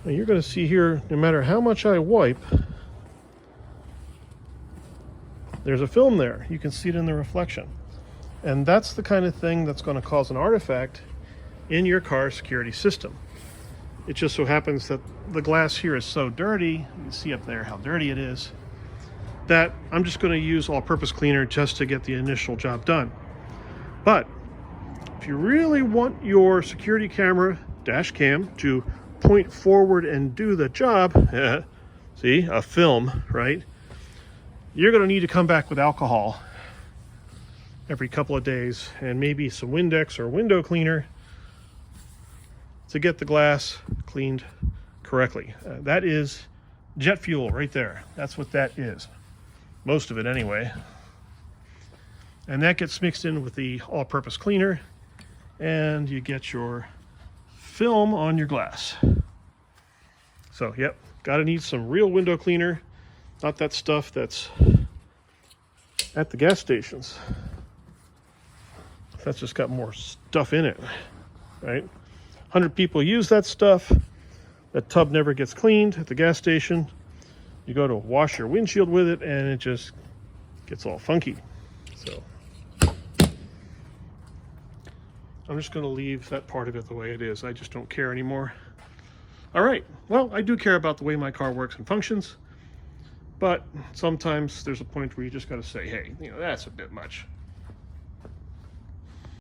Now you're going to see here, no matter how much I wipe, there's a film there. You can see it in the reflection. And that's the kind of thing that's going to cause an artifact in your car security system. It just so happens that the glass here is so dirty, you can see up there how dirty it is, that I'm just going to use all-purpose cleaner just to get the initial job done. But if you really want your security camera, dash cam, to point forward and do the job, see, a film, right? You're going to need to come back with alcohol every couple of days and maybe some Windex or window cleaner to get the glass cleaned correctly. That is jet fuel right there. That's what that is. Most of it anyway. And that gets mixed in with the all-purpose cleaner and you get your film on your glass. So, yep, gotta need some real window cleaner, not that stuff that's at the gas stations. That's just got more stuff in it, right? 100 people use that stuff. That tub never gets cleaned at the gas station. You go to wash your windshield with it and it just gets all funky. So I'm just going to leave that part of it the way it is. I just don't care anymore. All right, well, I do care about the way my car works and functions, but sometimes there's a point where you just got to say, hey, you know, that's a bit much.